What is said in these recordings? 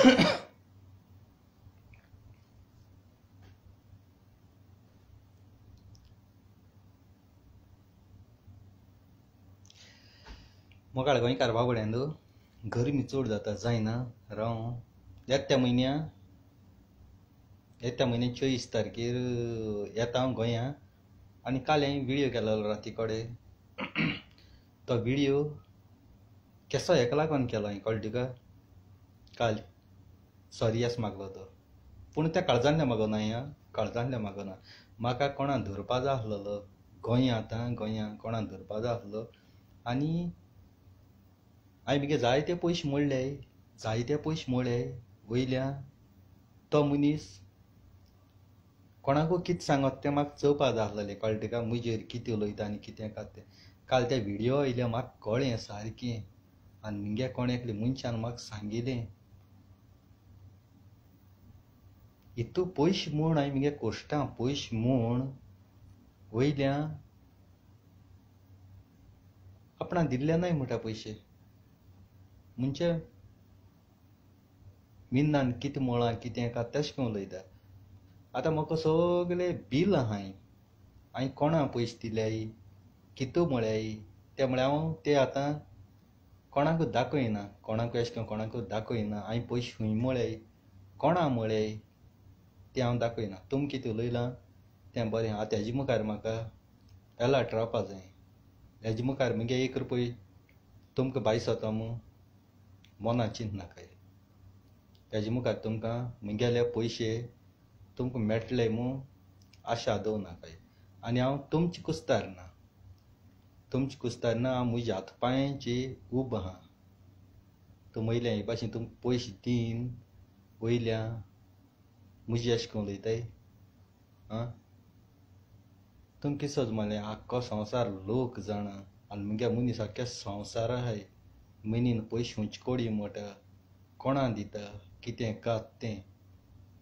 मोकाळ गोंयकार बाबड्यांदो गरमी चड जाता जायना राव येत्या म्हयन्यात 24 तारखेर येता हांव गोंया आनी काल हांवें व्हिडियो केलेलो राती कडेन तो व्हिडियो केसो हेका लागून केलो हांवें कळ्ळें तुका काल सॉरी मागलो तो पूण त्या काळजांतल्यान मागोना हांवें काळजांतल्यान मागोना म्हाका कोणाक धरपा जाय आसलेलो गोंयां कोणाक धरपा जाय आसलो आनी हांवें म्हगे जायते पयशे मोडले वयल्यान तो मनीस कोणाकूय कितें सांगत तें म्हाका चोवपा जाय आसलेलें कळ्ळें तुका म्हजेर कितें उलयता आनी कितें कात तें काल ते व्हिडियो आयले म्हाका कळ्ळें सारकें आनी म्हगे कोणे एकल्या मनशान म्हाका सांगिल्लें इतू पयशे मोड हांवें म्हगे कोश्टां पयशे मोड वयल्यान आपणाक दिल्ले नाय म्हणटा पयशे म्हणजे मिन्नान कितें मोळां कितें कात तशें करून उलयता आतां म्हाका सगळें बील हांवें कोणा पयशे दिल्याय कितू म्हळ्याय ते म्हळ्यार हांव ते आतां कोणाकूच दाखयना कोणाकूय अशें करून कोणाकूच दाखयना हांवें पयशे खंय म्हळ्याय कोणा म्हळ्याय तें हांव दाखयना तुमी कितें उलयलां तें बरें आतां हेजे मुखार म्हाका एलर्ट रावपा जाय हेजे मुखार म्हगे 1 रुपया तुमकां भायर सरता मोना चिंत नाकाय हेजे मुखार तुमकां म्हगेले पयशे तुमकां मेळटले आशा दवरनाकाय आनी हांव तुमचे कुस्तार ना हांव म्हज्या हातपांयाचे उबो आहा तुमी वयल्यान हे भाशेन तुमकां पयशे दीन वयल्यान म्हजे अशें करून उलयताय तुमी कितें समजलें आख्खो संवसार लोक जाणा आनी म्हगे मनीस आख्ख्या संवसारा आहाय मनीन पयशे खंयचे कोडी मोटा कोणा दिता कितें कात तें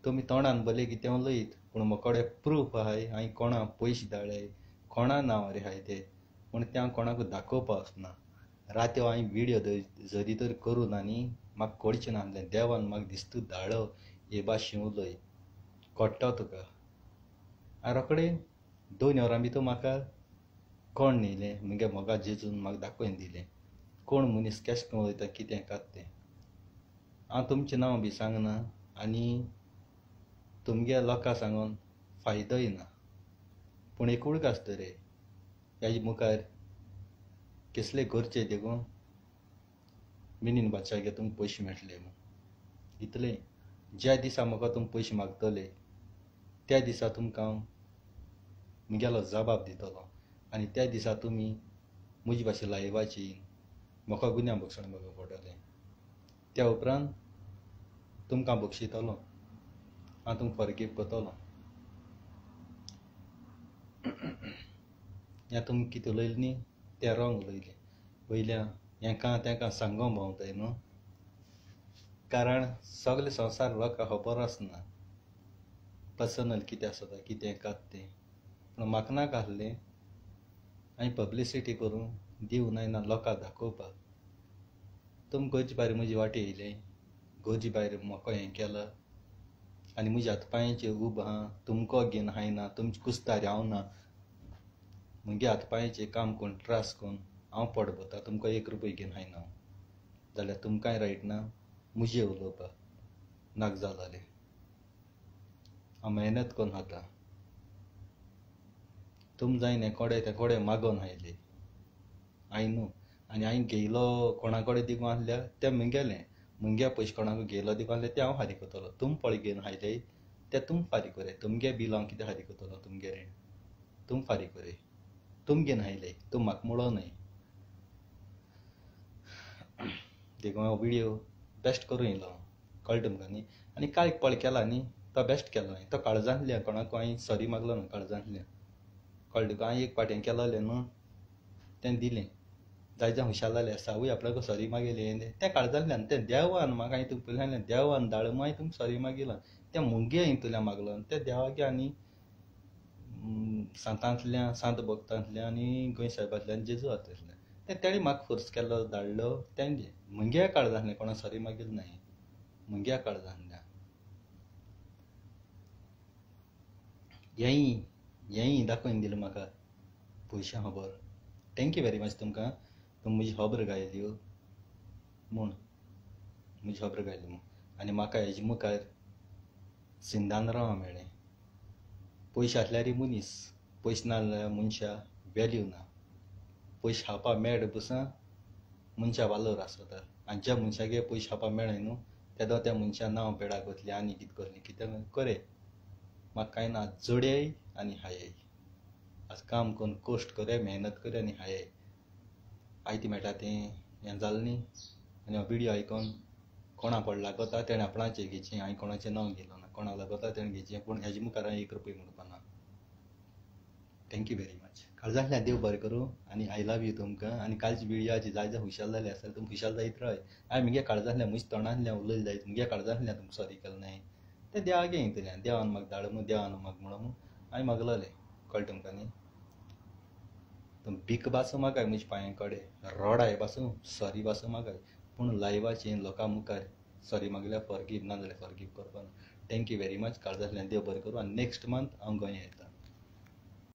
तुमी तोंडान भले कितें उलयत पूण म्हजे कडेन प्रूफ आहाय हांवें कोणा पयशे धाडल्याय कोणा नांवार आहाय ते पूण तें हांव कोणाकूय दाखोवपा वचना राती हांवें व्हिडियो जरी तर करून आनी म्हाका कळचें ना आसलें देवान म्हाका दिसता धाडलो हे भाशेन उलय कळटा तुका आनी रोखडें 2 वरां भितर म्हाका कोण न्हिलें म्हगे मोगा जेजून म्हाका दाखोवन दिलें कोण मनीस केशें करून उलयता कितें कात तें हांव तुमचें नांव बी सांगना आनी तुमगे लोकां सांगून फायदोय ना पूण एकूच आसता रे हेजे मुखार कसले करचे देखून मिनीन बादशागे तुमकां पयशे मेळटले इतलें ज्या दिसा म्हाका तुमी पयशे मागतले त्या दिसा तुमकां हांव म्हगेलो जबाब दितलो आनी त्या दिसा तुमी म्हजे भाशेन लायवाची म्हाका गुन्या बक्षण मागूंक पडटलें त्या उपरांत तुमकां हांव बक्षितलो हांव तुमकां फॉरगीव करतलो हें तुमी कितें उलयलें न्ही तें रॉंग उलयलें वयल्यान हेका तेका सांगो भोंवताय न्हू कारण सगळे संवसार लोकांक खबर आसना पर्सनल कितें आसता कितें कात तें पूण म्हाका नाका आसलें हांवें पब्लिसिटी करून दिवं ना लोकांक दाखोवपाक तुमी गोंयचे भायर म्हजे वाटे येयले गोंयचे भायर म्हाका हें केलां आनी म्हज्या हातपांयाचेर उबो आहा तुमको घेवन हायना तुमचे कुस्तार हांव ना म्हगे हातपांयाचेर काम कोन्न त्रास कोन्न हांव पडता तुमकां 1 रुपया घेवन हायना जाल्यार तुमकांय रायट ना म्हजें उलोवपाक नाका जालें हांव मेहनत कोन्न खाता तुमी जायन ते कोडे मागोन हायले हांवें न्हू आनी हांवें घेयलो कोणा कडेन दिवं आसल्यार तें म्हगेलें म्हगे पयशे कोणाक घेयलो दिवं आसल्यार तें हांव फारीक करतलो तुमी पळय घेवन हायले तें तुमी फारीक कोराय तुमगे बील हांव कितें फारीक करतलो तुमगे रेण तुमी फारीक कोराय तुमी घेवन हायले तुमी म्हाका म्हणो न्हय देखून हांव व्हिडियो बेस्ट करूं येयलो कळटा तुमकां न्ही आनी कांय पळ केला न्ही तो बेस्ट केलो हांवें तो काळजांतल्यान कोणाक हांवें सॉरी मागलो ना काळजांतल्यान कळटा तुका हांवें एक फावटी केलोलें न्हू तें दिलें जाय जावं हुशार जालें सावूय आपल्याक सॉरी मागयलें तें काळजांतल्यान तें देवान म्हाका हांवें तुका पयलीं सांगलें देवान धाडलो हांवें तुमकां सॉरी मागिलां तें मुगे हितूंतल्यान मागलो तें देवागे आनी सांतांतल्यान सांत भक्तांतल्यान आनी गोंय सायबांतल्यान जेजू हातूंतल्यान तें तेणें म्हाका फोर्स केल्लो धाडलो तेंगे म्हगे काळजांतल्यान कोणाक सॉरी मागिली नाय मुंग्या काळजांतल्या हेंय दाखोवन दिलें म्हाका पयशां खबर. थँक्यू वेरी मच तुमकां. तुमी म्हजी खबर गायल्यो म्हूण म्हजी खबर गायली म्हूण आनी म्हाका हेजे मुखार जिंदान रावंक मेळ्ळें. पयशे आसल्यारय मनीस, पयशे नासल्या मनशा वेल्यू ना. पयशे खावपा मेळटा पसून मनशा वालोर आसता. आनी ज्या मनशागे पयशे खावपा मेळ्ळे न्हू तेदो त्या मनशा नांव पेडा करतली आनी कितें करतली कितें करे. म्हाका कांय ना, जोडयाय आनी हायाय. आज काम करून कश्ट करे, मेहनत करे आनी हायाय. आयती मेळटा तें हें जालें न्ही. आनी हो व्हिडियो आयकोन कोणा पडला लागता तेणें आपणाचें घेवचें. हांवें कोणाचें नांव घेतलो ना. कोणाक लागता तेणें घेवचें. पूण हेजे मुखार हांवें 1 रुपया म्हणपा ना. Thank you very much. काळजांतल्यान देव बरें करूं आनी आय लव यू तुमकां. आनी कालच्या व्हिडियोचेर जाय हुशाल जाले आसल्यार तुमी हुशाल जायत राय. हांवें म्हगे काळजांतल्यान म्हज्या तोंडांतल्यान उलयलें जायत म्हगे काळजांतल्यान तुमकां सॉरी केलें नाय. तें देवागे येतलें. देवान म्हाका धाडूं म्हूण देवान म्हाका म्हणून हांवें मागलोलें. कळ्ळें तुमकां न्ही. तुमी भीक बासूं मागाय म्हज्या पांयां कडेन, रोडाय बासूं सॉरी बासूं मागाय. पूण लायव्हाचेर लोकां मुखार सॉरी मागल्यार फॉरगीव, नाजाल्यार फॉरगीव करपा ना. Thank you very much. काळजांतल्यान देव बरें करूं. आनी नेक्स्ट मंथ हांव गोंया येता.